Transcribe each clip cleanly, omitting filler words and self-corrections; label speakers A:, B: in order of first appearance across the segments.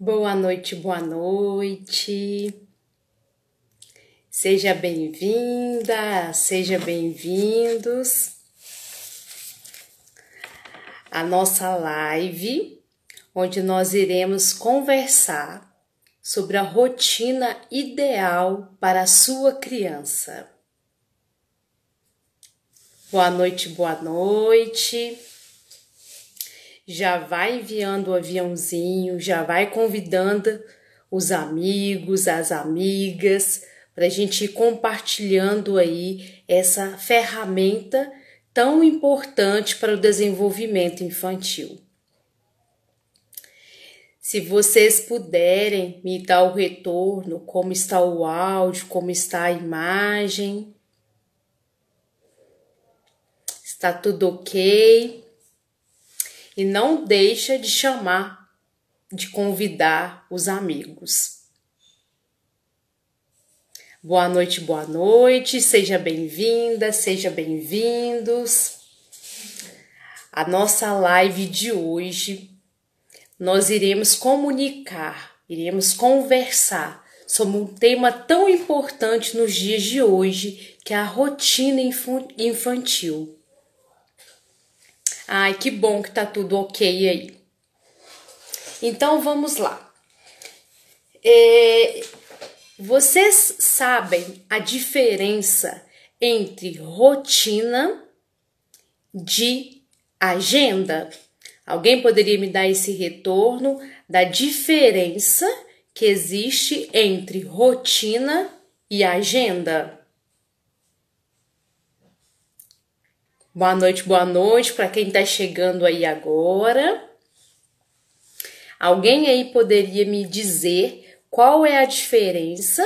A: Boa noite, boa noite. Seja bem-vinda, seja bem-vindos à nossa live, onde nós iremos conversar sobre a rotina ideal para a sua criança. Boa noite, boa noite. Já vai enviando o aviãozinho, já vai convidando os amigos, as amigas, para a gente ir compartilhando aí essa ferramenta tão importante para o desenvolvimento infantil. Se vocês puderem me dar o retorno, como está o áudio, como está a imagem, está tudo ok? E não deixa de chamar, de convidar os amigos. Boa noite, seja bem-vinda, seja bem-vindos. A nossa live de hoje, nós iremos comunicar, iremos conversar sobre um tema tão importante nos dias de hoje, que é a rotina infantil. Ai, que bom que tá tudo ok aí. Então, vamos lá. Vocês sabem a diferença entre rotina de agenda? Alguém poderia me dar esse retorno da diferença que existe entre rotina e agenda? Boa noite para quem está chegando aí agora. Alguém aí poderia me dizer qual é a diferença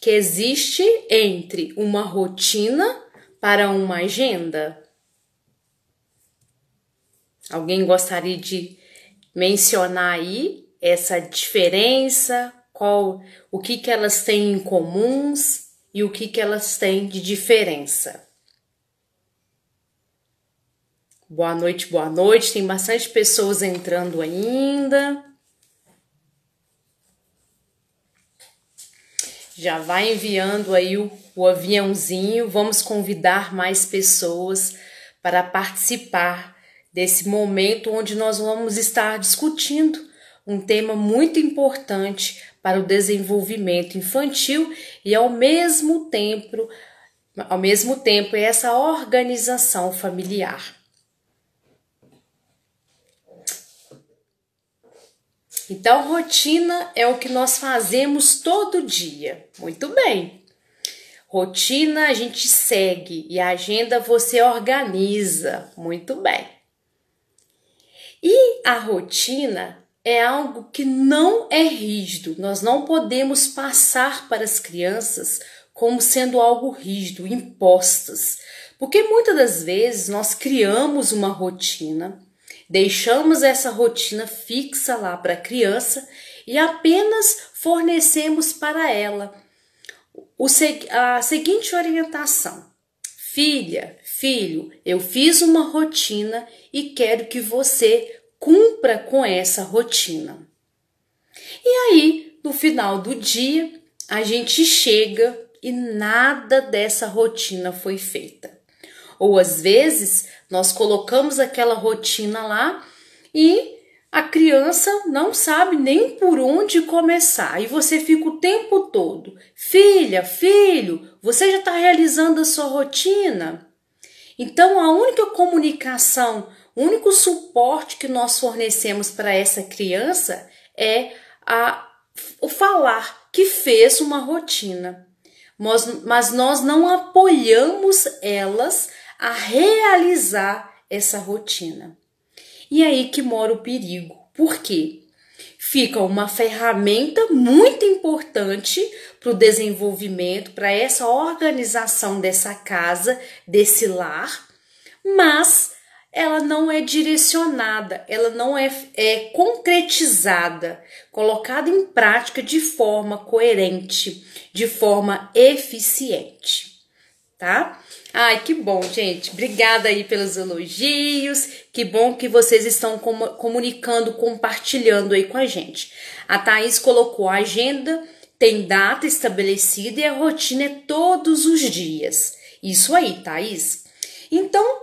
A: que existe entre uma rotina para uma agenda? Alguém gostaria de mencionar aí essa diferença, o que elas têm em comuns e o que elas têm de diferença? Boa noite, tem bastante pessoas entrando ainda. Já vai enviando aí o aviãozinho, vamos convidar mais pessoas para participar desse momento onde nós vamos estar discutindo um tema muito importante para o desenvolvimento infantil e ao mesmo tempo essa organização familiar. Então, rotina é o que nós fazemos todo dia. Muito bem. Rotina a gente segue e a agenda você organiza. Muito bem. E a rotina é algo que não é rígido. Nós não podemos passar para as crianças como sendo algo rígido, impostas. Porque muitas das vezes nós criamos uma rotina, deixamos essa rotina fixa lá para a criança e apenas fornecemos para ela a seguinte orientação: filha, filho, eu fiz uma rotina e quero que você cumpra com essa rotina. E aí, no final do dia, a gente chega e nada dessa rotina foi feita. Ou às vezes nós colocamos aquela rotina lá e a criança não sabe nem por onde começar. E você fica o tempo todo: filha, filho, você já está realizando a sua rotina? Então a única comunicação, o único suporte que nós fornecemos para essa criança é o falar que fez uma rotina. Mas nós não apoiamos elas a realizar essa rotina. E aí que mora o perigo. Por quê? Fica uma ferramenta muito importante para o desenvolvimento, para essa organização dessa casa, desse lar, mas ela não é direcionada, ela não é concretizada, colocada em prática de forma coerente, de forma eficiente, tá? Ai, que bom, gente. Obrigada aí pelos elogios. Que bom que vocês estão comunicando, compartilhando aí com a gente. A Thaís colocou a agenda, tem data estabelecida e a rotina é todos os dias. Isso aí, Thaís. Então,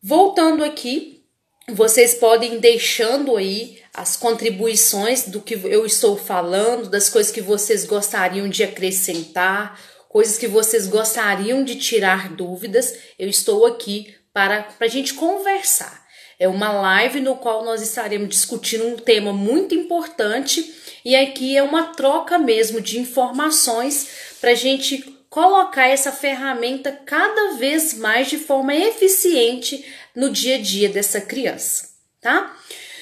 A: voltando aqui, vocês podem ir deixando aí as contribuições do que eu estou falando, das coisas que vocês gostariam de acrescentar, coisas que vocês gostariam de tirar dúvidas. Eu estou aqui para a gente conversar. É uma live no qual nós estaremos discutindo um tema muito importante e aqui é uma troca mesmo de informações para a gente colocar essa ferramenta cada vez mais de forma eficiente no dia a dia dessa criança, tá?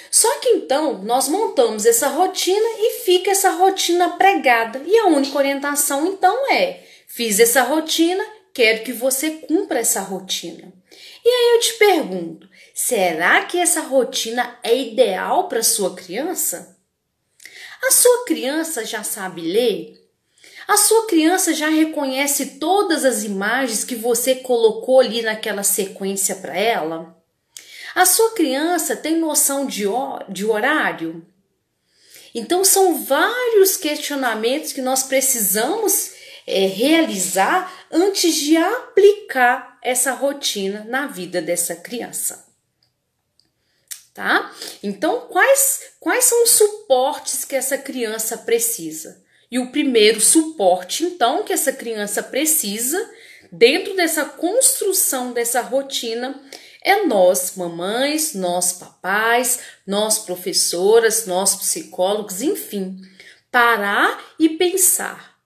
A: Só que então nós montamos essa rotina e fica essa rotina pregada e a única orientação então é: fiz essa rotina, quero que você cumpra essa rotina. E aí eu te pergunto, será que essa rotina é ideal para sua criança? A sua criança já sabe ler? A sua criança já reconhece todas as imagens que você colocou ali naquela sequência para ela? A sua criança tem noção de horário? Então são vários questionamentos que nós precisamos realizar antes de aplicar essa rotina na vida dessa criança. Tá? Então, quais são os suportes que essa criança precisa? E o primeiro suporte, então, que essa criança precisa, dentro dessa construção dessa rotina, é nós, mamães, nós, papais, nós, professoras, nós, psicólogos, enfim, parar e pensar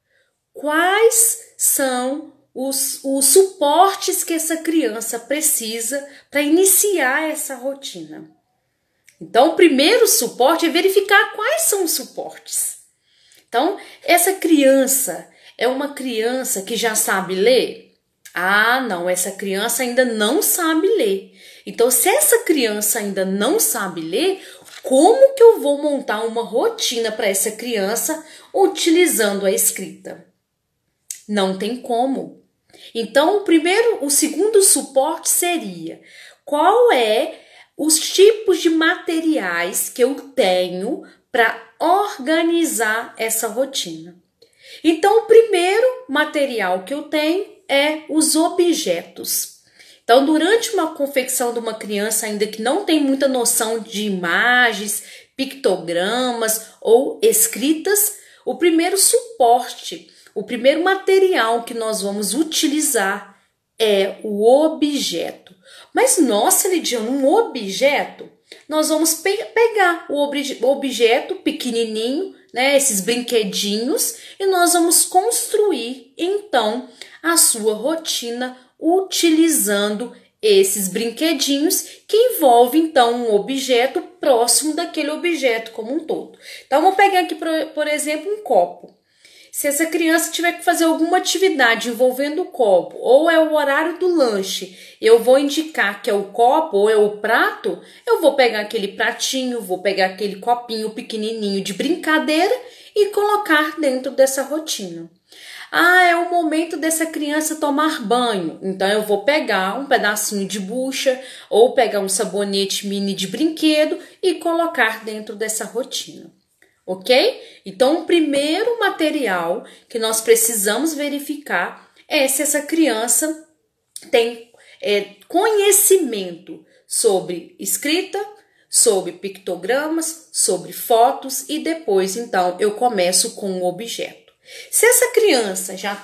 A: quais são os suportes que essa criança precisa para iniciar essa rotina. Então, o primeiro suporte é verificar quais são os suportes. Então, essa criança é uma criança que já sabe ler? Ah, não, essa criança ainda não sabe ler. Então, se essa criança ainda não sabe ler, como que eu vou montar uma rotina para essa criança utilizando a escrita? Não tem como. Então, o segundo suporte seria: qual é os tipos de materiais que eu tenho para organizar essa rotina? Então, o primeiro material que eu tenho é os objetos. Então, durante uma confecção de uma criança ainda que não tem muita noção de imagens, pictogramas ou escritas, o primeiro suporte, o primeiro material que nós vamos utilizar é o objeto. Mas nossa, Lidiana, um objeto? Nós vamos pegar o objeto pequenininho, né, esses brinquedinhos, e nós vamos construir, então, a sua rotina utilizando esses brinquedinhos que envolve, então, um objeto próximo daquele objeto como um todo. Então, vamos pegar aqui, por exemplo, um copo. Se essa criança tiver que fazer alguma atividade envolvendo o copo, ou é o horário do lanche, eu vou indicar que é o copo ou é o prato, eu vou pegar aquele pratinho, vou pegar aquele copinho pequenininho de brincadeira e colocar dentro dessa rotina. Ah, é o momento dessa criança tomar banho, então eu vou pegar um pedacinho de bucha ou pegar um sabonete mini de brinquedo e colocar dentro dessa rotina. Ok? Então, o primeiro material que nós precisamos verificar é se essa criança tem conhecimento sobre escrita, sobre pictogramas, sobre fotos e depois, então, eu começo com o objeto. Se essa criança já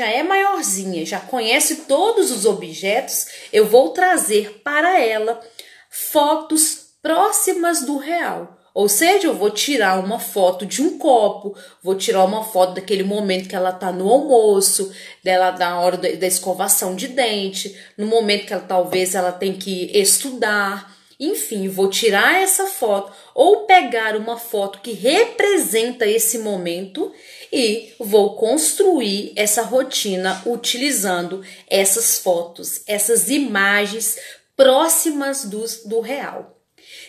A: é maiorzinha, já conhece todos os objetos, eu vou trazer para ela fotos próximas do real. Ou seja, eu vou tirar uma foto de um copo, vou tirar uma foto daquele momento que ela está no almoço, dela na hora da escovação de dente, no momento que talvez ela tem que estudar. Enfim, vou tirar essa foto ou pegar uma foto que representa esse momento e vou construir essa rotina utilizando essas fotos, essas imagens próximas do real.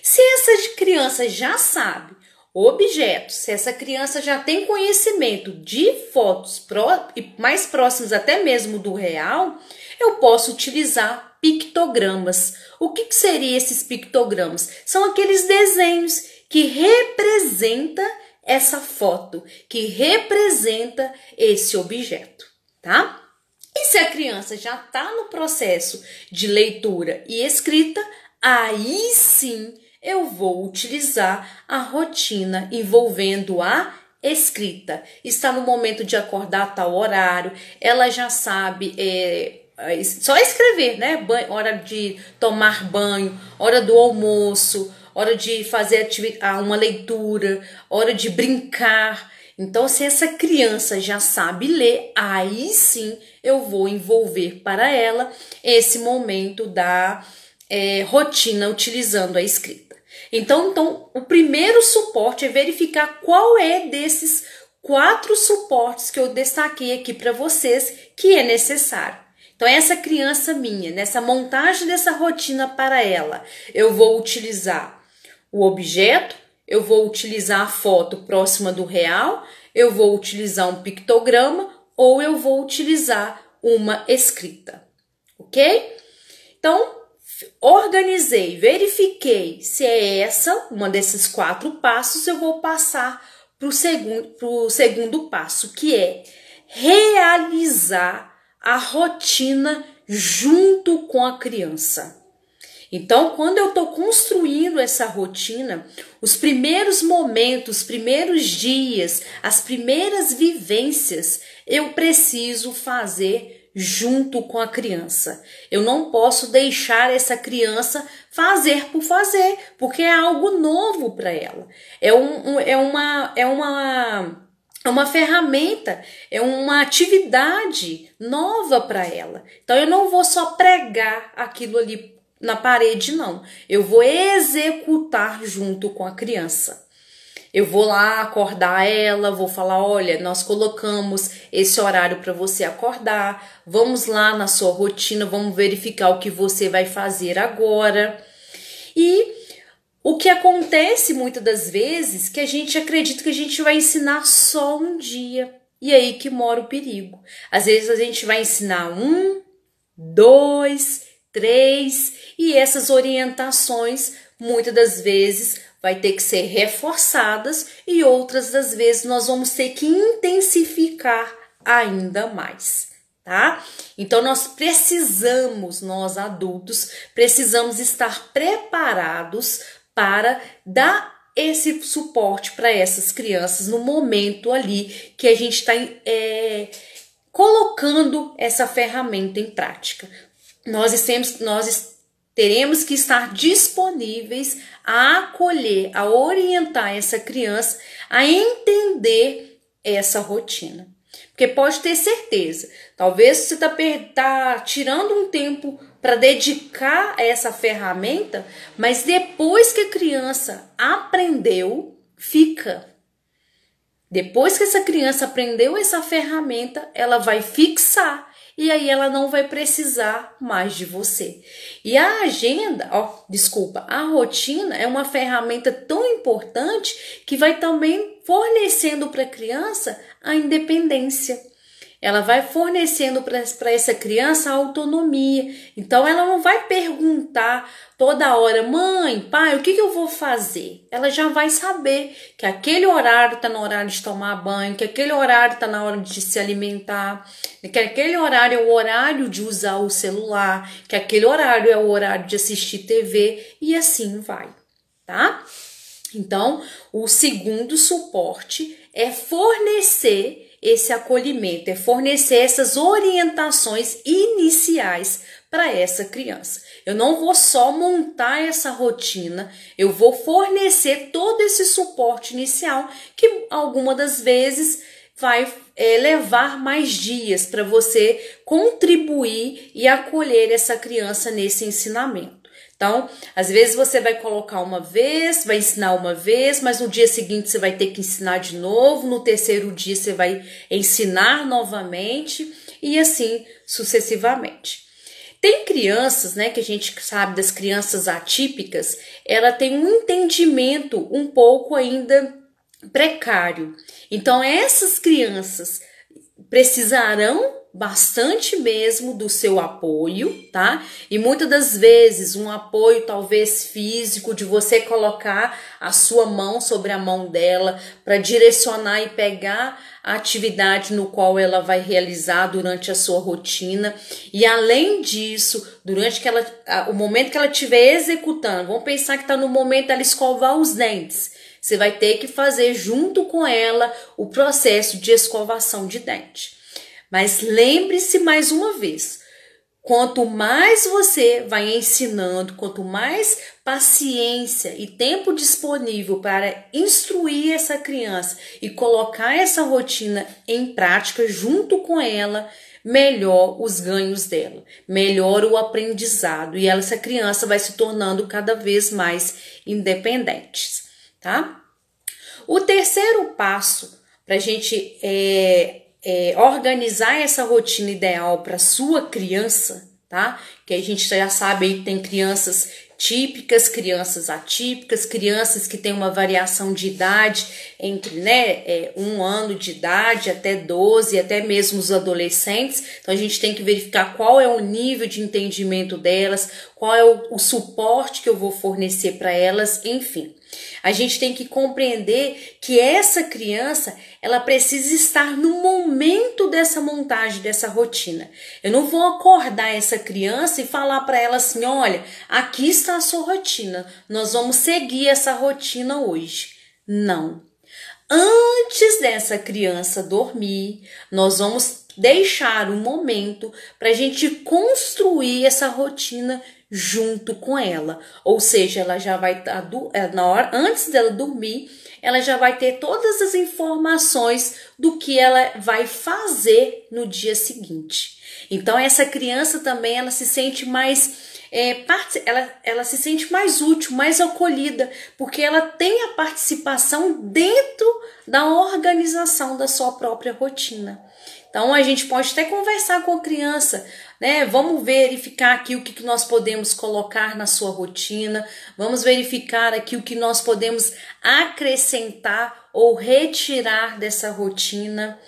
A: Se essa criança já sabe objetos. Se essa criança já tem conhecimento de fotos mais próximas até mesmo do real, eu posso utilizar pictogramas. O que seriam esses pictogramas? São aqueles desenhos que representam essa foto, que representa esse objeto, tá? E se a criança já está no processo de leitura e escrita, aí sim eu vou utilizar a rotina envolvendo a escrita. Está no momento de acordar a tal horário, ela já sabe, só escrever, né? Hora de tomar banho, hora do almoço, hora de fazer uma leitura, hora de brincar. Então, se essa criança já sabe ler, aí sim eu vou envolver para ela esse momento da rotina utilizando a escrita. Então, o primeiro suporte é verificar qual é desses 4 suportes que eu destaquei aqui para vocês que é necessário. Então, essa criança minha, nessa montagem dessa rotina para ela, eu vou utilizar o objeto, eu vou utilizar a foto próxima do real, eu vou utilizar um pictograma ou eu vou utilizar uma escrita, ok? Então, organizei, verifiquei se é uma desses 4 passos, eu vou passar para o segundo passo, que é realizar a rotina junto com a criança. Então, quando eu estou construindo essa rotina, os primeiros momentos, os primeiros dias, as primeiras vivências, eu preciso fazer junto com a criança. Eu não posso deixar essa criança fazer por fazer, porque é algo novo para ela. É uma ferramenta, é uma atividade nova para ela. Então, eu não vou só pregar aquilo ali na parede, não. Eu vou executar junto com a criança. Eu vou lá acordar ela, vou falar, olha, nós colocamos esse horário para você acordar, vamos lá na sua rotina, vamos verificar o que você vai fazer agora. E o que acontece muitas das vezes que a gente acredita que a gente vai ensinar só um dia. E aí que mora o perigo. Às vezes a gente vai ensinar 1, 2, 3 e essas orientações muitas das vezes vai ter que ser reforçadas e outras das vezes nós vamos ter que intensificar ainda mais, tá? Então nós adultos, precisamos estar preparados para dar esse suporte para essas crianças no momento ali que a gente está colocando essa ferramenta em prática. Nós teremos que estar disponíveis a acolher, a orientar essa criança a entender essa rotina. Porque pode ter certeza, talvez você tá tirando um tempo para dedicar a essa ferramenta, mas depois que a criança aprendeu, fica. Depois que essa criança aprendeu essa ferramenta, ela vai fixar e aí ela não vai precisar mais de você. E a a rotina é uma ferramenta tão importante que vai também fornecendo para a criança a independência. Ela vai fornecendo para essa criança a autonomia. Então, ela não vai perguntar toda hora, mãe, pai, o que eu vou fazer? Ela já vai saber que aquele horário está no horário de tomar banho, que aquele horário está na hora de se alimentar, que aquele horário é o horário de usar o celular, que aquele horário é o horário de assistir TV e assim vai, tá? Então, o segundo suporte é fornecer esse acolhimento, é fornecer essas orientações iniciais para essa criança. Eu não vou só montar essa rotina, eu vou fornecer todo esse suporte inicial que algumas das vezes vai levar mais dias para você contribuir e acolher essa criança nesse ensinamento. Então, às vezes você vai colocar uma vez, vai ensinar uma vez, mas no dia seguinte você vai ter que ensinar de novo, no terceiro dia você vai ensinar novamente e assim sucessivamente. Tem crianças, né, que a gente sabe das crianças atípicas, ela tem um entendimento um pouco ainda precário. Então, essas crianças precisarão bastante mesmo do seu apoio, tá? E muitas das vezes um apoio talvez físico, de você colocar a sua mão sobre a mão dela para direcionar e pegar a atividade no qual ela vai realizar durante a sua rotina. E além disso, durante o momento que ela estiver executando, vamos pensar que está no momento dela escovar os dentes. Você vai ter que fazer junto com ela o processo de escovação de dente. Mas lembre-se mais uma vez, quanto mais você vai ensinando, quanto mais paciência e tempo disponível para instruir essa criança e colocar essa rotina em prática junto com ela, melhor os ganhos dela, melhor o aprendizado e essa criança vai se tornando cada vez mais independente, tá? O terceiro passo para a gente organizar essa rotina ideal para sua criança, tá? Que a gente já sabe aí que tem crianças típicas, crianças atípicas, crianças que têm uma variação de idade entre 1 ano de idade até 12, até mesmo os adolescentes. Então a gente tem que verificar qual é o nível de entendimento delas, qual é o suporte que eu vou fornecer para elas, enfim. A gente tem que compreender que essa criança, ela precisa estar no momento dessa montagem, dessa rotina. Eu não vou acordar essa criança e falar para ela assim, olha, aqui está a sua rotina, nós vamos seguir essa rotina hoje. Não. Antes dessa criança dormir, nós vamos deixar um momento para a gente construir essa rotina junto com ela, ou seja, ela já vai estar antes dela dormir, ela já vai ter todas as informações do que ela vai fazer no dia seguinte. Então essa criança também ela se sente mais ela se sente mais útil, mais acolhida, porque ela tem a participação dentro da organização da sua própria rotina. Então a gente pode até conversar com a criança, né? Vamos verificar aqui o que nós podemos colocar na sua rotina, vamos verificar aqui o que nós podemos acrescentar ou retirar dessa rotina.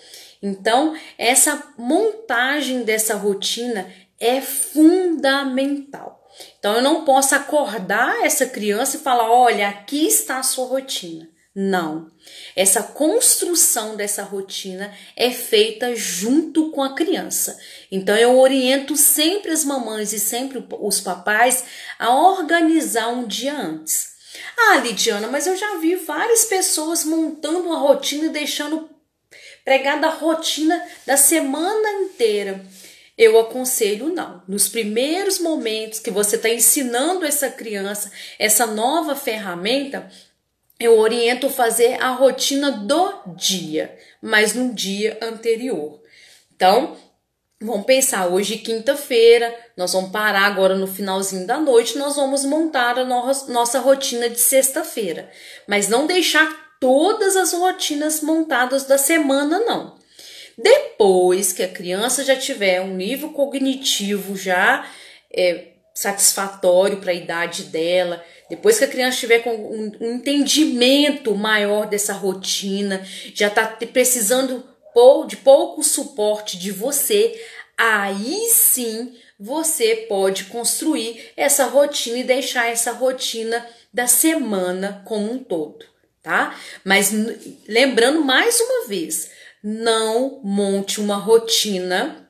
A: Então, essa montagem dessa rotina é fundamental. Então, eu não posso acordar essa criança e falar, olha, aqui está a sua rotina. Não. Essa construção dessa rotina é feita junto com a criança. Então, eu oriento sempre as mamães e sempre os papais a organizar um dia antes. Ah, Lidiana, mas eu já vi várias pessoas montando uma rotina e deixando pregada a rotina da semana inteira. Eu aconselho não. Nos primeiros momentos que você está ensinando essa criança essa nova ferramenta, eu oriento fazer a rotina do dia, mas no dia anterior. Então, vamos pensar, hoje quinta-feira, nós vamos parar agora no finalzinho da noite, nós vamos montar a nossa rotina de sexta-feira. Mas não deixar todas as rotinas montadas da semana, não. Depois que a criança já tiver um nível cognitivo já satisfatório para a idade dela, depois que a criança tiver com um entendimento maior dessa rotina, já está precisando de pouco suporte de você, aí sim você pode construir essa rotina e deixar essa rotina da semana como um todo, tá? Mas lembrando mais uma vez, não monte uma rotina,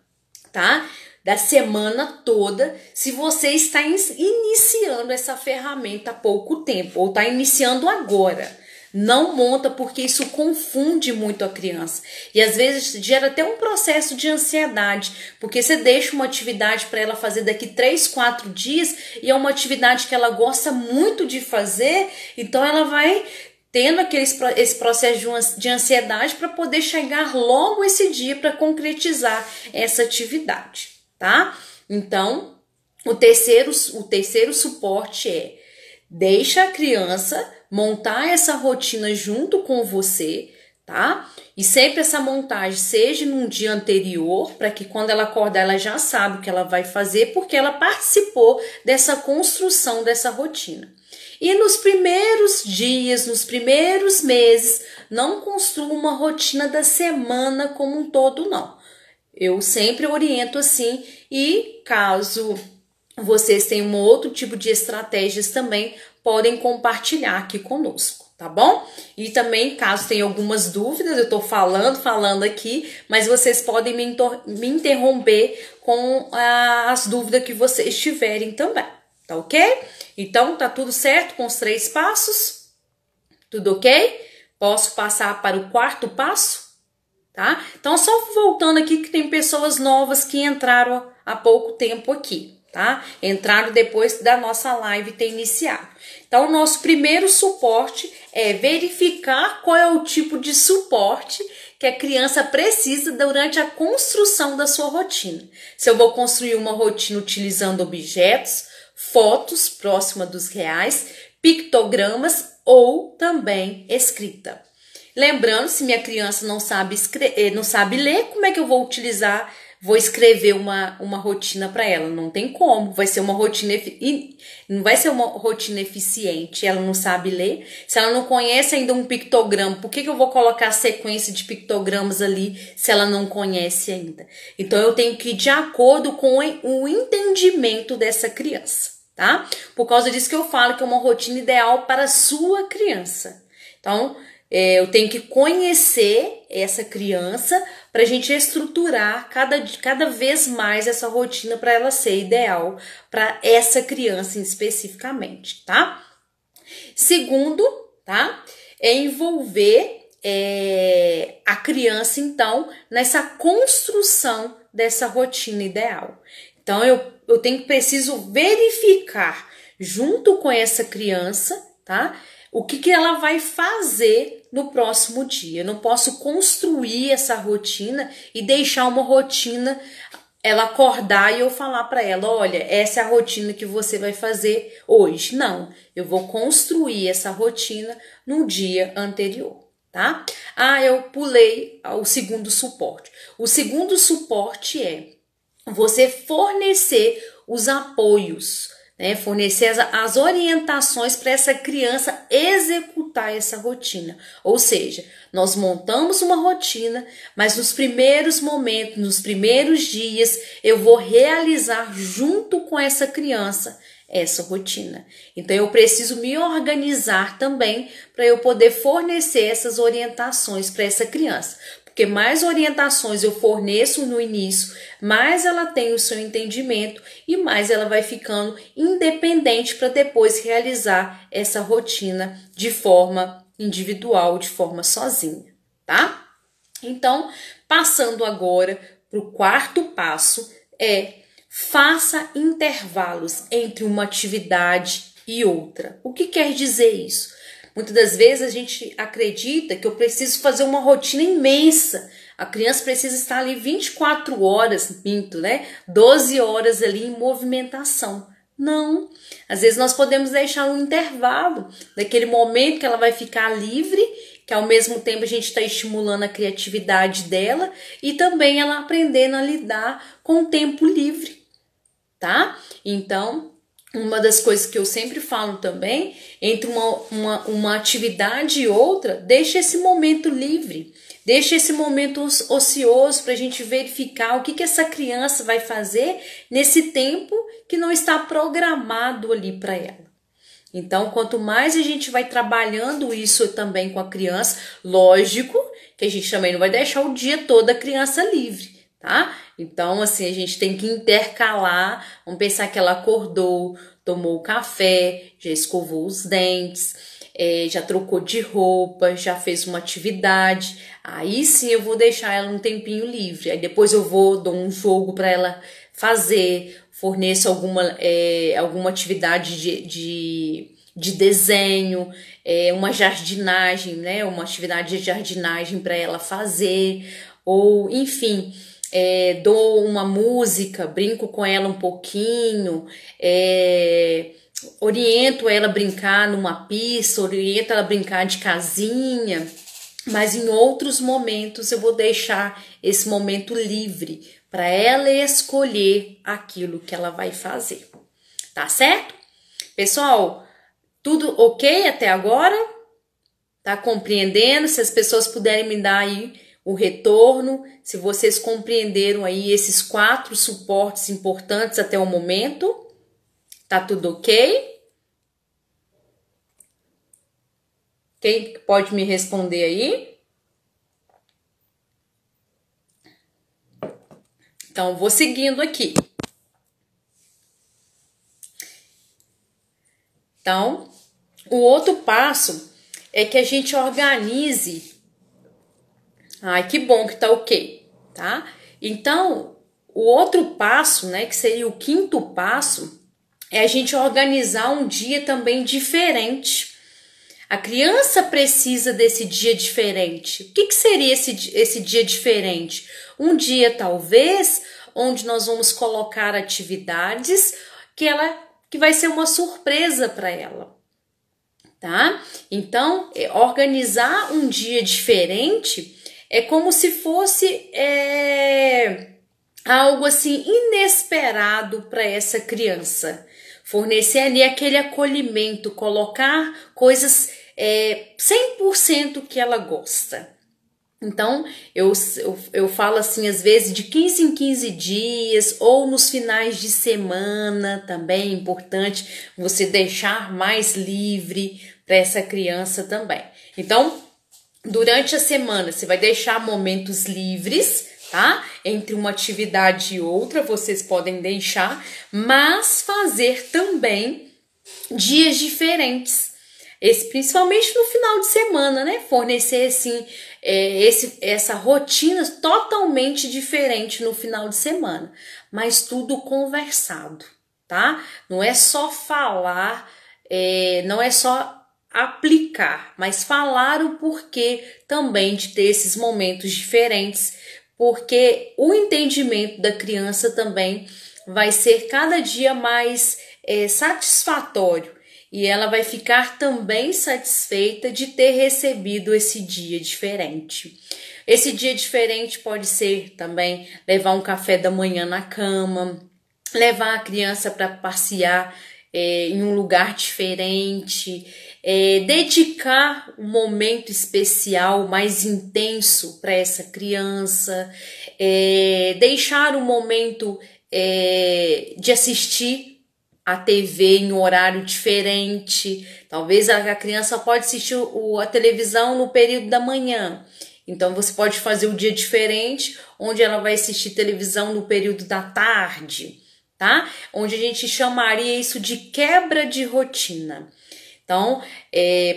A: tá? Da semana toda, se você está iniciando essa ferramenta há pouco tempo, ou está iniciando agora. Não monta, porque isso confunde muito a criança. E às vezes gera até um processo de ansiedade, porque você deixa uma atividade para ela fazer daqui 3, 4 dias, e é uma atividade que ela gosta muito de fazer, então ela vai tendo esse processo de ansiedade para poder chegar logo esse dia para concretizar essa atividade, tá? Então, o terceiro suporte é: deixa a criança montar essa rotina junto com você, tá? E sempre essa montagem seja num dia anterior, para que quando ela acordar ela já sabe o que ela vai fazer, porque ela participou dessa construção dessa rotina. E nos primeiros dias, nos primeiros meses, não construa uma rotina da semana como um todo, não. Eu sempre oriento assim, e caso vocês tenham um outro tipo de estratégias também, podem compartilhar aqui conosco, tá bom? E também, caso tenham algumas dúvidas, eu tô falando aqui, mas vocês podem me interromper com as dúvidas que vocês tiverem também, tá ok? Então, tá tudo certo com os 3 passos? Tudo ok? Posso passar para o 4º passo? Tá? Então, só voltando aqui que tem pessoas novas que entraram há pouco tempo aqui, tá? Entraram depois da nossa live ter iniciado. Então, o nosso primeiro suporte é verificar qual é o tipo de suporte que a criança precisa durante a construção da sua rotina. Se eu vou construir uma rotina utilizando objetos, fotos próximas dos reais, pictogramas ou também escrita. Lembrando, se minha criança não sabe ler, como é que eu vou escrever uma rotina para ela? Não tem como, vai ser uma rotina, não vai ser uma rotina eficiente, ela não sabe ler. Se ela não conhece ainda um pictograma, por que eu vou colocar a sequência de pictogramas ali se ela não conhece ainda? Então, eu tenho que ir de acordo com o entendimento dessa criança, tá? Por causa disso que eu falo que é uma rotina ideal para a sua criança. Então, eu tenho que conhecer essa criança para a gente estruturar cada vez mais essa rotina para ela ser ideal para essa criança especificamente, tá? Segundo, tá? É envolver a criança, então, nessa construção dessa rotina ideal. Então, eu preciso verificar junto com essa criança, tá? O que ela vai fazer no próximo dia. Eu não posso construir essa rotina e deixar uma rotina, ela acordar e eu falar para ela, olha, essa é a rotina que você vai fazer hoje. Não, eu vou construir essa rotina no dia anterior, tá? Eu pulei o segundo suporte. O segundo suporte é você fornecer os apoios, né? Fornecer as orientações para essa criança executar essa rotina. Ou seja, nós montamos uma rotina, mas nos primeiros momentos, nos primeiros dias, eu vou realizar junto com essa criança essa rotina. Então, eu preciso me organizar também para eu poder fornecer essas orientações para essa criança. Porque mais orientações eu forneço no início, mais ela tem o seu entendimento e mais ela vai ficando independente para depois realizar essa rotina de forma individual, de forma sozinha, tá? Então, passando agora para o 4º passo, faça intervalos entre uma atividade e outra. O que quer dizer isso? Muitas das vezes a gente acredita que eu preciso fazer uma rotina imensa. A criança precisa estar ali 24 horas, 12 horas ali em movimentação. Não. Às vezes nós podemos deixar um intervalo daquele momento que ela vai ficar livre, que ao mesmo tempo a gente está estimulando a criatividade dela e também ela aprendendo a lidar com o tempo livre, tá? Então, uma das coisas que eu sempre falo também, entre uma atividade e outra, deixa esse momento livre, deixa esse momento ocioso para a gente verificar o que essa criança vai fazer nesse tempo que não está programado ali para ela. Então, quanto mais a gente vai trabalhando isso também com a criança, lógico que a gente também não vai deixar o dia todo a criança livre, tá? Então, assim, a gente tem que intercalar, vamos pensar que ela acordou, tomou café, já escovou os dentes, já trocou de roupa, já fez uma atividade, aí sim eu vou deixar ela um tempinho livre, aí depois eu dou um jogo para ela fazer, forneço alguma atividade de desenho, uma jardinagem, né? Uma atividade de jardinagem para ela fazer, ou enfim, dou uma música, brinco com ela um pouquinho, oriento ela a brincar numa pista, oriento ela a brincar de casinha, mas em outros momentos eu vou deixar esse momento livre para ela escolher aquilo que ela vai fazer, tá certo? Pessoal, tudo ok até agora? Tá compreendendo? Se as pessoas puderem me dar aí o retorno, se vocês compreenderam aí esses 4 suportes importantes até o momento, tá tudo ok? Quem pode me responder aí? Então, vou seguindo aqui. Então, o outro passo é que a gente organize. Ai, que bom que tá ok, tá? Então, o outro passo, né, que seria o 5º passo, é a gente organizar um dia também diferente. A criança precisa desse dia diferente. O que seria esse dia diferente? Um dia, talvez, onde nós vamos colocar atividades que vai ser uma surpresa para ela. Tá? Então, organizar um dia diferente é como se fosse algo assim inesperado para essa criança. Fornecer ali aquele acolhimento, colocar coisas 100% que ela gosta. Então, eu falo assim, às vezes, de 15 em 15 dias ou nos finais de semana também é importante você deixar mais livre para essa criança também. Então, durante a semana, você vai deixar momentos livres, tá? Entre uma atividade e outra, vocês podem deixar, mas fazer também dias diferentes. Principalmente no final de semana, né? Fornecer assim, essa rotina totalmente diferente no final de semana, mas tudo conversado, tá? Não é só falar, não é só aplicar, mas falar o porquê também de ter esses momentos diferentes, porque o entendimento da criança também vai ser cada dia mais satisfatório. E ela vai ficar também satisfeita de ter recebido esse dia diferente. Esse dia diferente pode ser também levar um café da manhã na cama, levar a criança para passear em um lugar diferente, dedicar um momento especial, mais intenso para essa criança, deixar um momento de assistir a TV em um horário diferente. Talvez a criança pode assistir a televisão no período da manhã. Então você pode fazer o dia diferente, onde ela vai assistir televisão no período da tarde, tá? Onde a gente chamaria isso de quebra de rotina. Então,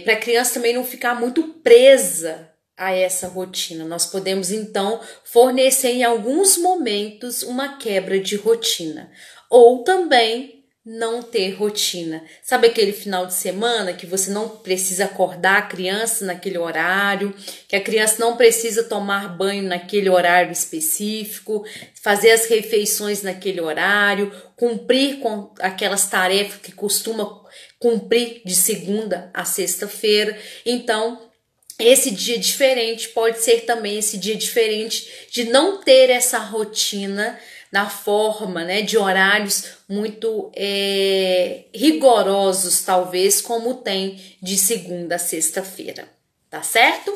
A: para a criança também não ficar muito presa a essa rotina, nós podemos então fornecer em alguns momentos uma quebra de rotina. Ou também não ter rotina. Sabe aquele final de semana que você não precisa acordar a criança naquele horário, que a criança não precisa tomar banho naquele horário específico, fazer as refeições naquele horário, cumprir com aquelas tarefas que costuma cumprir de segunda a sexta-feira. Então, esse dia diferente pode ser também esse dia diferente de não ter essa rotina na forma, né, de horários muito rigorosos, talvez, como tem de segunda a sexta-feira, tá certo?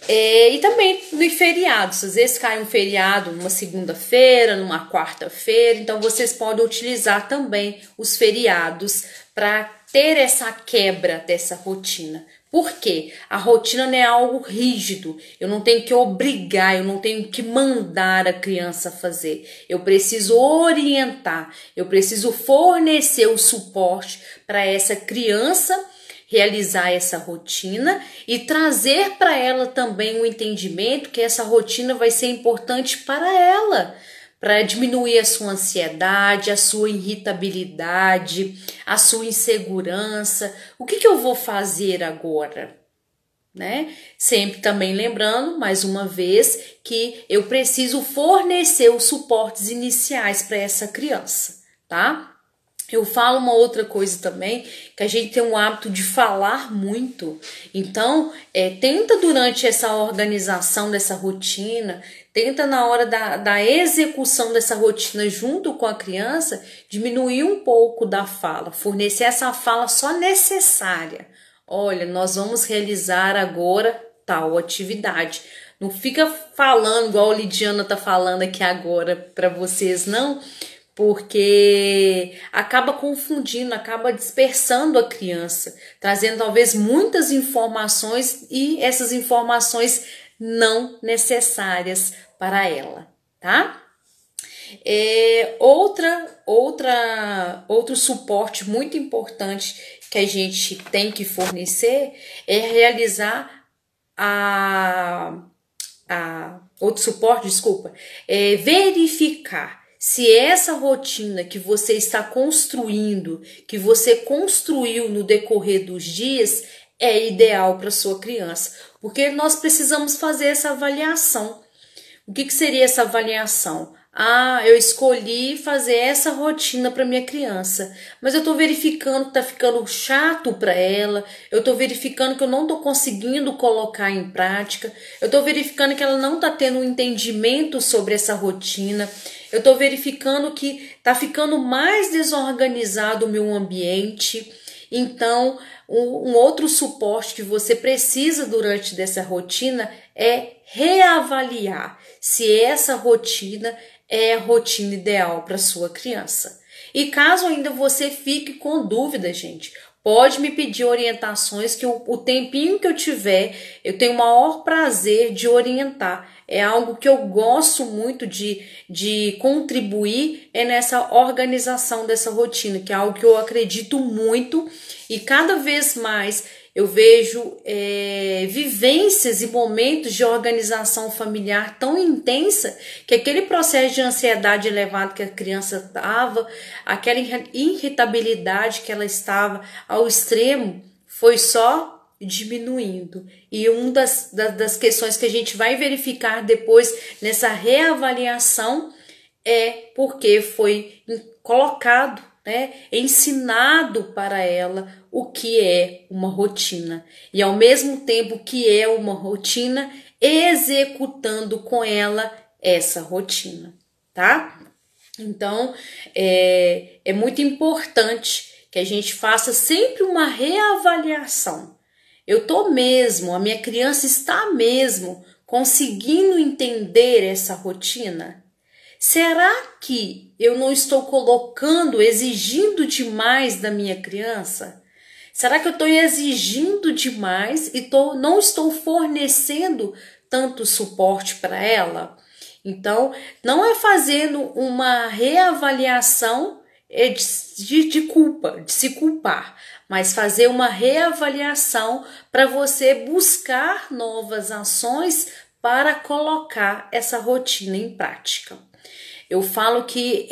A: E também no feriados, às vezes cai um feriado numa segunda-feira, numa quarta-feira, então vocês podem utilizar também os feriados para ter essa quebra dessa rotina. Por quê? A rotina não é algo rígido, eu não tenho que obrigar, eu não tenho que mandar a criança fazer. Eu preciso orientar, eu preciso fornecer o suporte para essa criança realizar essa rotina e trazer para ela também o entendimento que essa rotina vai ser importante para ela, para diminuir a sua ansiedade, a sua irritabilidade, a sua insegurança. O que eu vou fazer agora? Né? Sempre também lembrando, mais uma vez, que eu preciso fornecer os suportes iniciais para essa criança, tá? Eu falo uma outra coisa também, que a gente tem um hábito de falar muito. Então, tenta durante essa organização dessa rotina, tenta na hora da execução dessa rotina junto com a criança, diminuir um pouco da fala, fornecer essa fala só necessária. olha, nós vamos realizar agora tal atividade. Não fica falando igual a Lidiana tá falando aqui agora para vocês, não, porque acaba confundindo, acaba dispersando a criança, trazendo talvez muitas informações e essas informações não necessárias para ela, tá? Outro suporte muito importante que a gente tem que fornecer é realizar verificar se essa rotina que você está construindo, que você construiu no decorrer dos dias, é ideal para sua criança. Porque nós precisamos fazer essa avaliação. O que seria essa avaliação? Eu escolhi fazer essa rotina para minha criança, mas eu estou verificando que está ficando chato para ela, eu estou verificando que eu não estou conseguindo colocar em prática, eu estou verificando que ela não está tendo um entendimento sobre essa rotina, eu estou verificando que está ficando mais desorganizado o meu ambiente. Então, um outro suporte que você precisa durante dessa rotina é reavaliar se essa rotina é a rotina ideal para sua criança. E caso ainda você fique com dúvida, gente, pode me pedir orientações que o tempinho que eu tiver, eu tenho o maior prazer de orientar. É algo que eu gosto muito de contribuir nessa organização dessa rotina, que é algo que eu acredito muito e cada vez mais eu vejo vivências e momentos de organização familiar tão intensa que aquele processo de ansiedade elevado que a criança estava, aquela irritabilidade que ela estava ao extremo, foi só diminuindo. E uma das questões que a gente vai verificar depois nessa reavaliação é porque foi colocado, ensinado para ela o que é uma rotina e ao mesmo tempo que é uma rotina, executando com ela essa rotina, tá? Então, é muito importante que a gente faça sempre uma reavaliação. A minha criança está mesmo conseguindo entender essa rotina? Será que eu não estou exigindo demais da minha criança? Será que eu estou exigindo demais e não estou fornecendo tanto suporte para ela? Então, não é fazendo uma reavaliação de se culpar, mas fazer uma reavaliação para você buscar novas ações para colocar essa rotina em prática. Eu falo que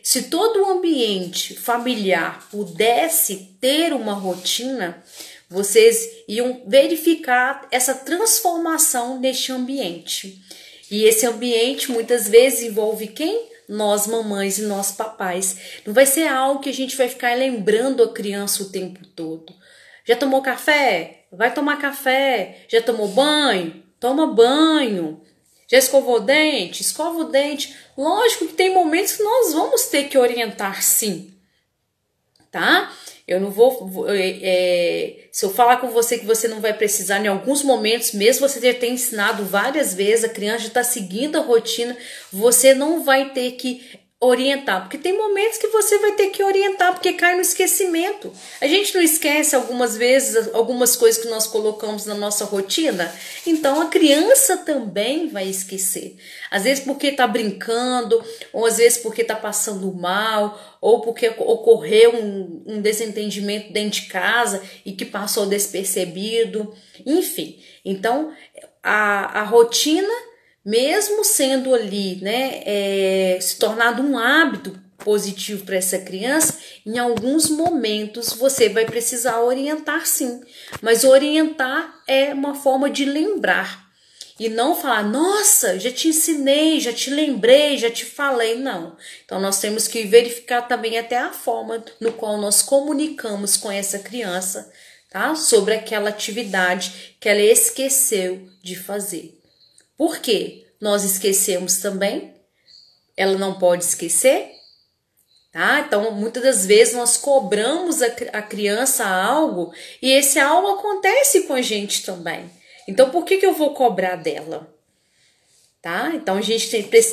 A: se todo o ambiente familiar pudesse ter uma rotina, vocês iam verificar essa transformação neste ambiente. E esse ambiente muitas vezes envolve quem? Nós mamães e nós papais. Não vai ser algo que a gente vai ficar lembrando a criança o tempo todo. Já tomou café? Vai tomar café. Já tomou banho? Toma banho. Já escovou o dente? Escova o dente. Lógico que tem momentos que nós vamos ter que orientar, sim, tá? Eu não se eu falar com você que você não vai precisar em alguns momentos, mesmo você já ter ensinado várias vezes, a criança já está seguindo a rotina, você não vai ter que orientar, porque tem momentos que você vai ter que orientar, porque cai no esquecimento. A gente não esquece algumas vezes algumas coisas que nós colocamos na nossa rotina, então a criança também vai esquecer. Às vezes porque está brincando, ou às vezes porque está passando mal, ou porque ocorreu um desentendimento dentro de casa e que passou despercebido, enfim. Então a rotina, mesmo sendo ali, se tornado um hábito positivo para essa criança, em alguns momentos você vai precisar orientar, sim. Mas orientar é uma forma de lembrar. E não falar, nossa, já te ensinei, já te lembrei, já te falei, não. Então nós temos que verificar também até a forma no qual nós comunicamos com essa criança, tá? Sobre aquela atividade que ela esqueceu de fazer. Por quê? Nós esquecemos também? Ela não pode esquecer? tá? Então, muitas das vezes nós cobramos a criança algo e esse algo acontece com a gente também. Então, por que eu vou cobrar dela? Tá? Então,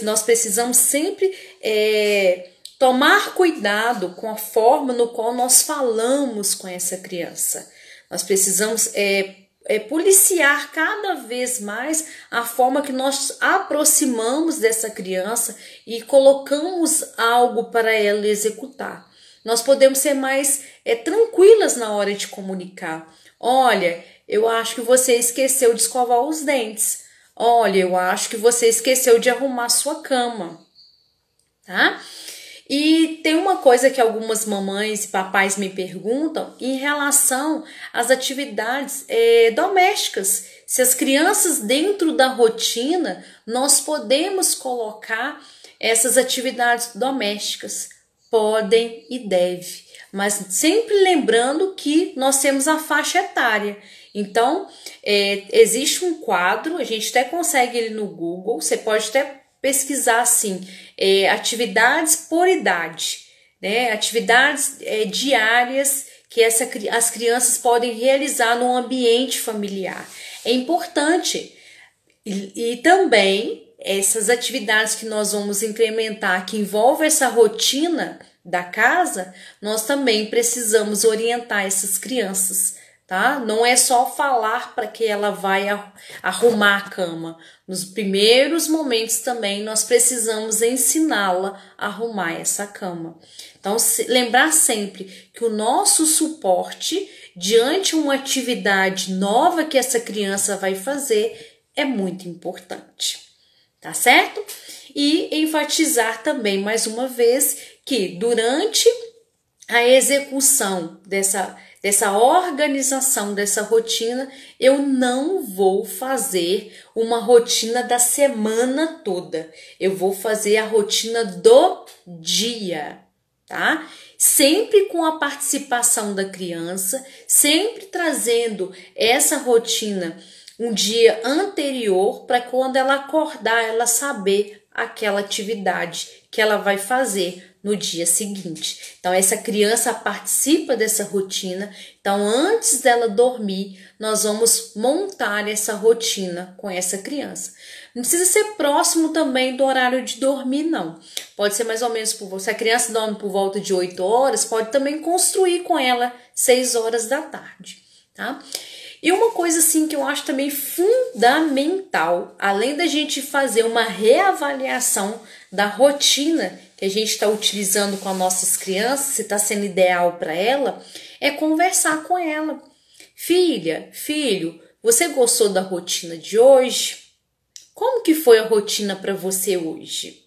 A: nós precisamos sempre tomar cuidado com a forma no qual nós falamos com essa criança. Nós precisamos policiar cada vez mais a forma que nós aproximamos dessa criança e colocamos algo para ela executar. Nós podemos ser mais tranquilas na hora de comunicar. Olha, eu acho que você esqueceu de escovar os dentes. Olha, eu acho que você esqueceu de arrumar sua cama. Tá? E tem uma coisa que algumas mamães e papais me perguntam em relação às atividades domésticas. Se as crianças dentro da rotina, nós podemos colocar essas atividades domésticas. Podem e devem, mas sempre lembrando que nós temos a faixa etária. Então, existe um quadro, a gente até consegue ele no Google, você pode até pesquisar assim, atividades por idade, né? Atividades diárias que as crianças podem realizar no ambiente familiar. É importante e também essas atividades que nós vamos implementar, que envolvem essa rotina da casa, nós também precisamos orientar essas crianças. Tá? Não é só falar para que ela vai arrumar a cama. Nos primeiros momentos também nós precisamos ensiná-la a arrumar essa cama. Então, lembrar sempre que o nosso suporte diante de uma atividade nova que essa criança vai fazer é muito importante. Tá certo? E enfatizar também mais uma vez que durante a execução dessa organização, dessa rotina, eu não vou fazer uma rotina da semana toda. Eu vou fazer a rotina do dia, tá? Sempre com a participação da criança, sempre trazendo essa rotina um dia anterior para quando ela acordar, ela saber aquela atividade que ela vai fazer no dia seguinte. Então, essa criança participa dessa rotina. Então, antes dela dormir, nós vamos montar essa rotina com essa criança. Não precisa ser próximo também do horário de dormir, não. Pode ser mais ou menos, se a criança dorme por volta de 8 horas, pode também construir com ela 6 horas da tarde, tá? E uma coisa assim que eu acho também fundamental, além da gente fazer uma reavaliação da rotina que a gente está utilizando com as nossas crianças, se está sendo ideal para ela, é conversar com ela. Filha, filho, você gostou da rotina de hoje? Como que foi a rotina para você hoje?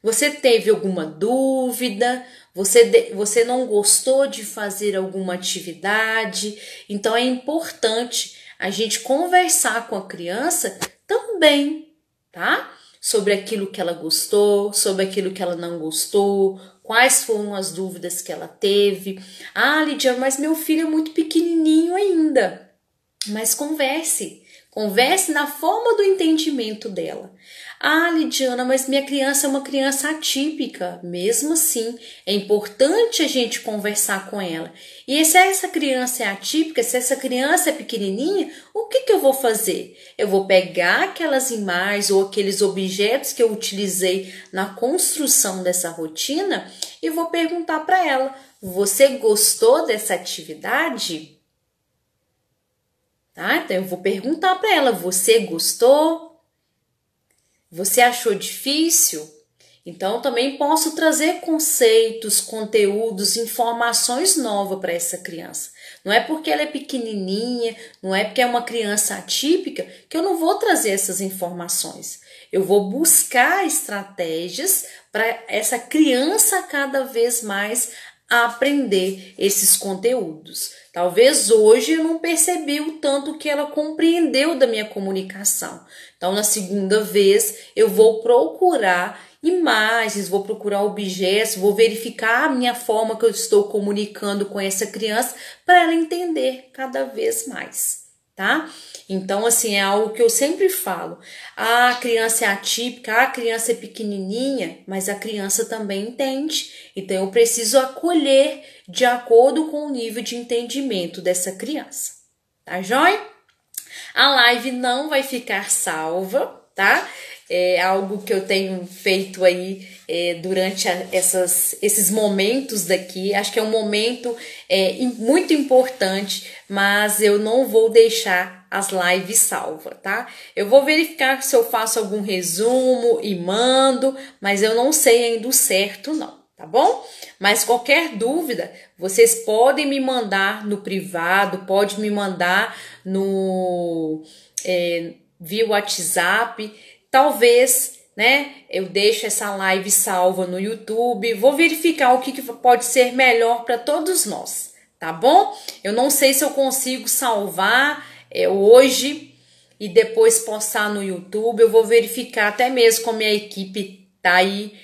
A: Você teve alguma dúvida? Você não gostou de fazer alguma atividade? Então é importante a gente conversar com a criança também, tá? Sobre aquilo que ela gostou, sobre aquilo que ela não gostou, quais foram as dúvidas que ela teve. Ah, Lidia, mas meu filho é muito pequenininho ainda. Mas converse na forma do entendimento dela. Ah, Lidiana, mas minha criança é uma criança atípica. Mesmo assim, é importante a gente conversar com ela. E se essa criança é atípica, se essa criança é pequenininha, o que eu vou fazer? Eu vou pegar aquelas imagens ou aqueles objetos que eu utilizei na construção dessa rotina e vou perguntar para ela, você gostou dessa atividade? Tá? Então, eu vou perguntar para ela, você gostou? Você achou difícil? Então, também posso trazer conceitos, conteúdos, informações novas para essa criança. Não é porque ela é pequenininha, não é porque é uma criança atípica que eu não vou trazer essas informações. Eu vou buscar estratégias para essa criança cada vez mais aprender esses conteúdos. Talvez hoje eu não percebi o tanto que ela compreendeu da minha comunicação. Então, na segunda vez, eu vou procurar imagens, vou procurar objetos, vou verificar a minha forma que eu estou comunicando com essa criança para ela entender cada vez mais. tá? Então, assim, é algo que eu sempre falo. A criança é atípica, a criança é pequenininha, mas a criança também entende. Então, eu preciso acolher de acordo com o nível de entendimento dessa criança. Tá joia? A live não vai ficar salva, tá? É algo que eu tenho feito aí durante esses momentos daqui. Acho que é um momento muito importante, mas eu não vou deixar as lives salvas, tá? Eu vou verificar se eu faço algum resumo e mando, mas eu não sei ainda o certo não, tá bom? Mas qualquer dúvida, vocês podem me mandar no privado, pode me mandar no via WhatsApp. Talvez, né, eu deixo essa live salva no YouTube. Vou verificar o que pode ser melhor para todos nós, tá bom? Eu não sei se eu consigo salvar hoje e depois postar no YouTube. Eu vou verificar até mesmo com a minha equipe tá aí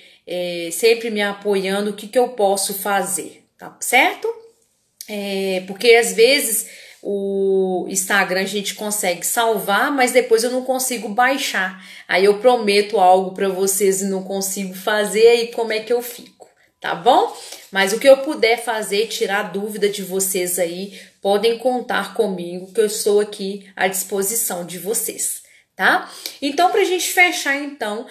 A: sempre me apoiando o que eu posso fazer, tá certo? Porque às vezes o Instagram a gente consegue salvar, mas depois eu não consigo baixar. Aí eu prometo algo para vocês e não consigo fazer, aí como é que eu fico, tá bom? Mas o que eu puder fazer, tirar dúvida de vocês aí, podem contar comigo que eu estou aqui à disposição de vocês, tá? Então, pra gente fechar então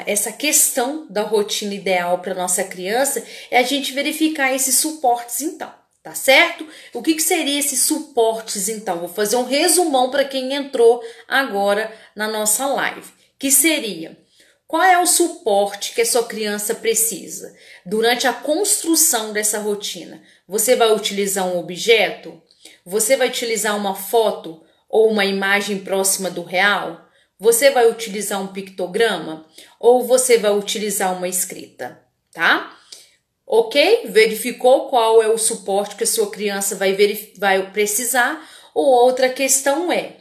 A: essa questão da rotina ideal para nossa criança, é a gente verificar esses suportes então. Tá certo? O que seria esses suportes, então? Vou fazer um resumão para quem entrou agora na nossa live. Que seria, qual é o suporte que a sua criança precisa durante a construção dessa rotina? Você vai utilizar um objeto? Você vai utilizar uma foto ou uma imagem próxima do real? Você vai utilizar um pictograma? Ou você vai utilizar uma escrita? Tá? Ok? Verificou qual é o suporte que a sua criança vai precisar? Ou outra questão é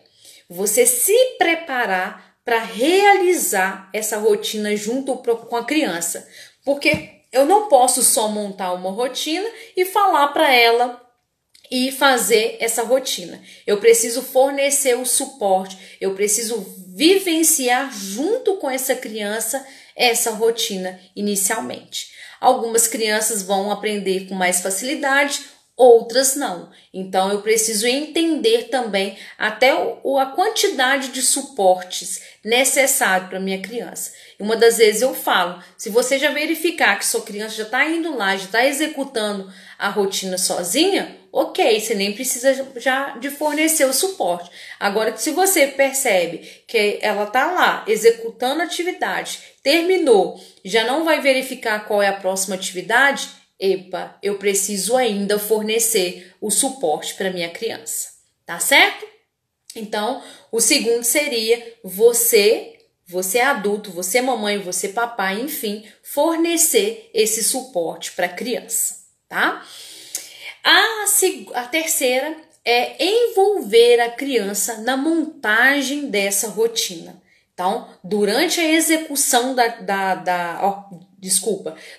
A: você se preparar para realizar essa rotina junto com a criança. Porque eu não posso só montar uma rotina e falar para ela e fazer essa rotina. Eu preciso fornecer o suporte, eu preciso vivenciar junto com essa criança essa rotina inicialmente. Algumas crianças vão aprender com mais facilidade, outras não. Então, eu preciso entender também até a quantidade de suportes necessário para minha criança. E uma das vezes eu falo, se você já verificar que sua criança já está indo lá, já está executando a rotina sozinha, ok, você nem precisa já de fornecer o suporte. Agora, se você percebe que ela está lá executando a atividade, terminou, já não vai verificar qual é a próxima atividade, epa, eu preciso ainda fornecer o suporte para minha criança, tá certo? Então, o segundo seria você adulto, você mamãe, você papai, enfim, fornecer esse suporte para a criança, tá? A terceira é envolver a criança na montagem dessa rotina. Então, durante a execução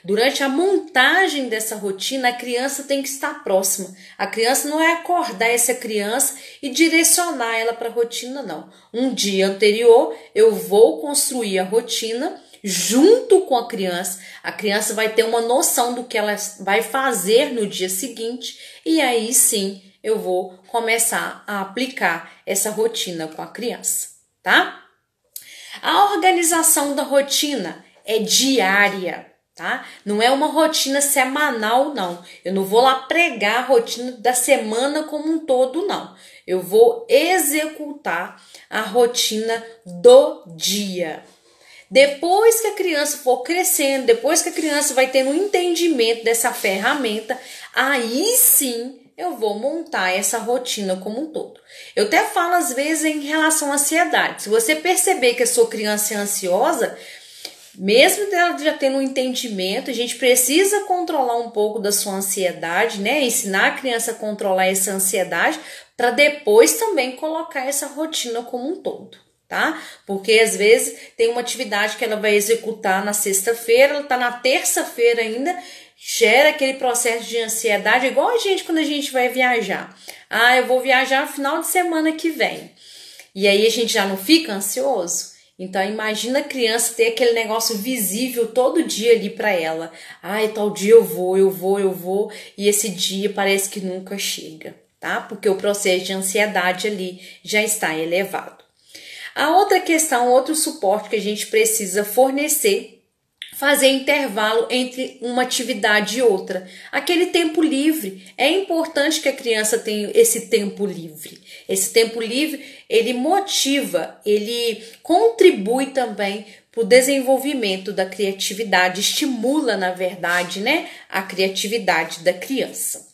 A: durante a montagem dessa rotina, a criança tem que estar próxima. A criança não é acordar essa criança e direcionar ela para a rotina, não. Um dia anterior, eu vou construir a rotina junto com a criança vai ter uma noção do que ela vai fazer no dia seguinte e aí sim eu vou começar a aplicar essa rotina com a criança, tá? A organização da rotina é diária, tá? Não é uma rotina semanal, não. Eu não vou lá pregar a rotina da semana como um todo, não. Eu vou executar a rotina do dia. Depois que a criança for crescendo, depois que a criança vai tendo um entendimento dessa ferramenta, aí sim eu vou montar essa rotina como um todo. Eu até falo às vezes em relação à ansiedade. Se você perceber que a sua criança é ansiosa, mesmo dela já tendo um entendimento, a gente precisa controlar um pouco da sua ansiedade, né? Ensinar a criança a controlar essa ansiedade para depois também colocar essa rotina como um todo. Tá? Porque às vezes tem uma atividade que ela vai executar na sexta-feira, ela tá na terça-feira ainda, gera aquele processo de ansiedade, igual a gente quando a gente vai viajar. Ah, eu vou viajar no final de semana que vem. E aí a gente já não fica ansioso? Então imagina a criança ter aquele negócio visível todo dia ali para ela. Ai, tal dia eu vou, e esse dia parece que nunca chega, tá? Porque o processo de ansiedade ali já está elevado. A outra questão, outro suporte que a gente precisa fornecer, fazer intervalo entre uma atividade e outra. Aquele tempo livre, é importante que a criança tenha esse tempo livre. Esse tempo livre, ele motiva, ele contribui também para o desenvolvimento da criatividade, estimula, na verdade, né, a criatividade da criança.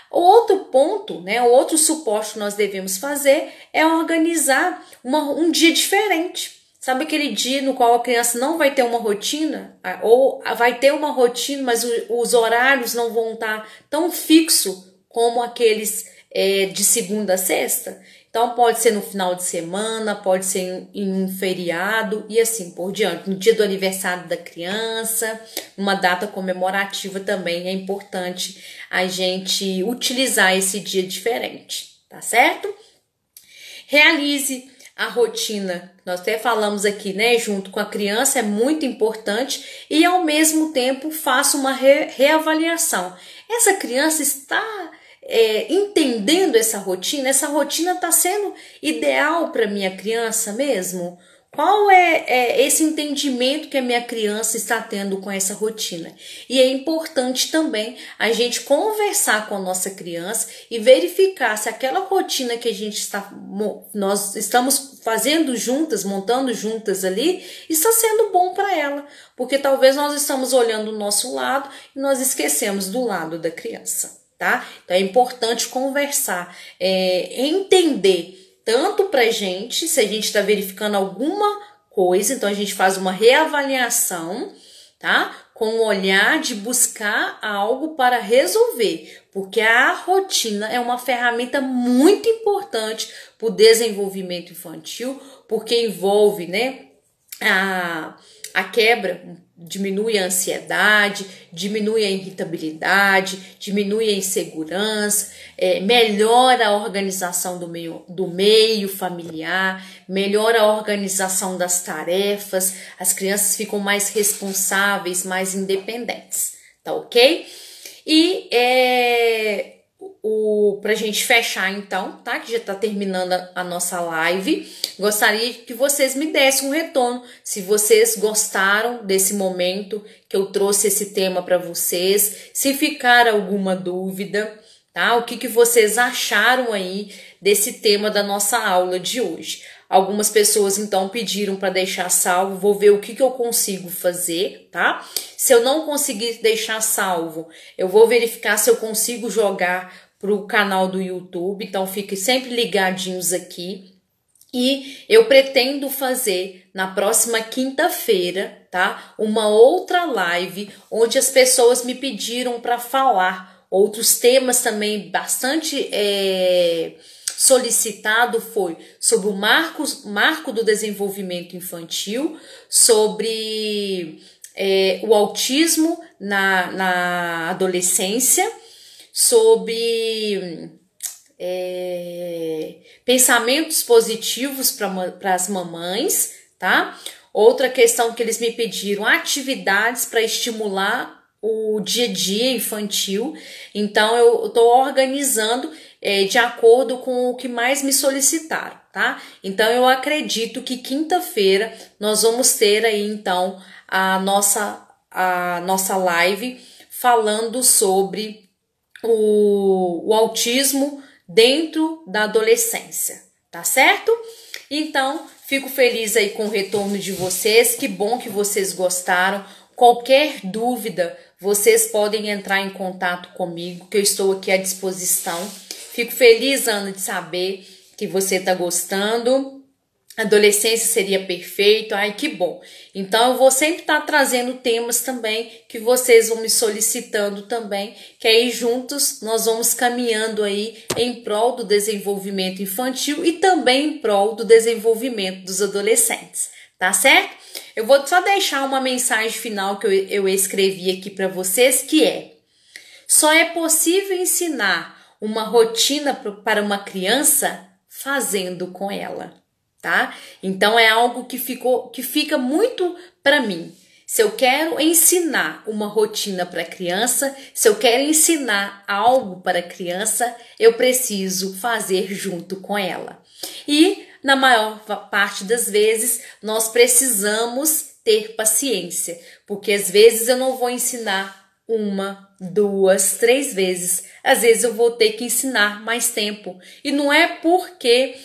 A: O outro ponto, né, o outro suporte que nós devemos fazer é organizar um dia diferente. Sabe aquele dia no qual a criança não vai ter uma rotina? Ou vai ter uma rotina, mas os horários não vão estar tão fixos como aqueles de segunda a sexta? Então pode ser no final de semana, pode ser em um feriado e assim por diante. No dia do aniversário da criança, uma data comemorativa também é importante a gente utilizar esse dia diferente, tá certo? Realize a rotina, nós até falamos aqui, né, junto com a criança, é muito importante e ao mesmo tempo faça uma reavaliação. Essa criança está entendendo essa rotina está sendo ideal para minha criança mesmo? Qual é esse entendimento que a minha criança está tendo com essa rotina? E é importante também a gente conversar com a nossa criança e verificar se aquela rotina que nós estamos fazendo juntas, montando juntas ali, está sendo bom para ela. Porque talvez nós estamos olhando o nosso lado e nós esquecemos do lado da criança, tá? Então é importante conversar, entender tanto pra gente, se a gente está verificando alguma coisa, então a gente faz uma reavaliação, tá? Com o olhar de buscar algo para resolver, porque a rotina é uma ferramenta muito importante para o desenvolvimento infantil, porque envolve, né, a quebra, diminui a ansiedade, diminui a irritabilidade, diminui a insegurança, melhora a organização do meio familiar, melhora a organização das tarefas, as crianças ficam mais responsáveis, mais independentes, tá ok? E pra gente fechar então, tá? Que já tá terminando a nossa live. Gostaria que vocês me dessem um retorno, se vocês gostaram desse momento que eu trouxe esse tema para vocês, se ficar alguma dúvida, tá? O que vocês acharam aí desse tema da nossa aula de hoje. Algumas pessoas então pediram para deixar salvo, vou ver o que eu consigo fazer, tá? Se eu não conseguir deixar salvo, eu vou verificar se eu consigo jogar para o canal do YouTube, então fiquem sempre ligadinhos aqui. E eu pretendo fazer na próxima quinta-feira, tá? Uma outra live onde as pessoas me pediram para falar. Outros temas também bastante solicitado foi sobre o marco do desenvolvimento infantil, sobre o autismo na adolescência, sobre pensamentos positivos para as mamães, tá? Outra questão que eles me pediram, atividades para estimular o dia a dia infantil. Então eu estou organizando de acordo com o que mais me solicitaram, tá? Então eu acredito que quinta-feira nós vamos ter aí então a nossa live falando sobre o autismo dentro da adolescência, tá certo? Então, fico feliz aí com o retorno de vocês, que bom que vocês gostaram. Qualquer dúvida, vocês podem entrar em contato comigo, que eu estou aqui à disposição. Fico feliz, Ana, de saber que você está gostando. Adolescência seria perfeito, ai que bom. Então eu vou sempre estar trazendo temas também que vocês vão me solicitando também, que aí juntos nós vamos caminhando aí em prol do desenvolvimento infantil e também em prol do desenvolvimento dos adolescentes, tá certo? Eu vou só deixar uma mensagem final que eu escrevi aqui para vocês, que é: só é possível ensinar uma rotina para uma criança fazendo com ela, tá? Então é algo que fica muito para mim. Se eu quero ensinar uma rotina para a criança, se eu quero ensinar algo para a criança, eu preciso fazer junto com ela. E na maior parte das vezes nós precisamos ter paciência, porque às vezes eu não vou ensinar 1, 2, 3 vezes. Às vezes eu vou ter que ensinar mais tempo. E não é porque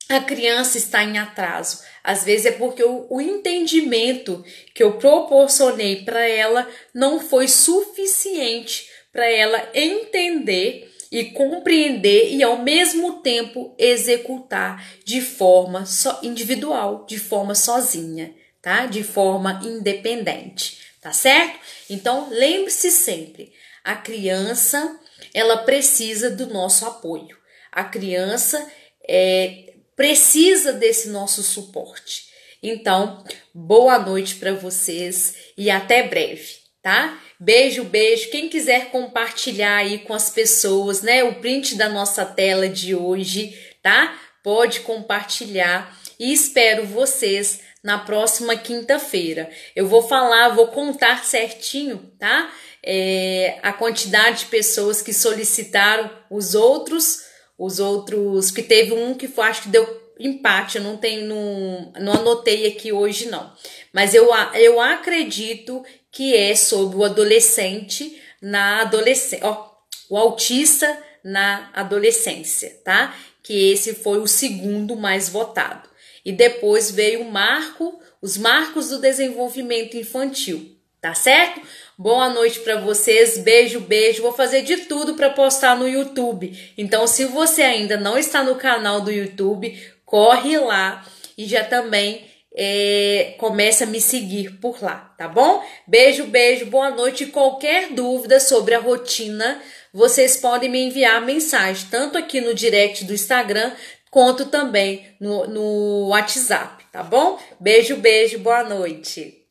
A: a criança está em atraso. Às vezes é porque o entendimento que eu proporcionei para ela não foi suficiente para ela entender e compreender e ao mesmo tempo executar de forma individual, de forma sozinha, tá? De forma independente, tá certo? Então, lembre-se sempre, a criança, ela precisa do nosso apoio. A criança precisa desse nosso suporte. Então, boa noite para vocês e até breve, tá? Beijo, beijo. Quem quiser compartilhar aí com as pessoas, né, o print da nossa tela de hoje, tá? Pode compartilhar e espero vocês na próxima quinta-feira. Eu vou contar certinho, tá? A quantidade de pessoas que solicitaram os outros, que teve um que acho que deu empate, eu não anotei aqui hoje não. Mas eu acredito que é sobre o adolescente na adolescência, o autista na adolescência, tá? Que esse foi o segundo mais votado. E depois veio os marcos do desenvolvimento infantil, tá certo? Boa noite para vocês, beijo, beijo. Vou fazer de tudo para postar no YouTube. Então, se você ainda não está no canal do YouTube, corre lá e já também começa a me seguir por lá, tá bom? Beijo, beijo, boa noite. Qualquer dúvida sobre a rotina, vocês podem me enviar mensagem, tanto aqui no direct do Instagram, quanto também no WhatsApp, tá bom? Beijo, beijo, boa noite.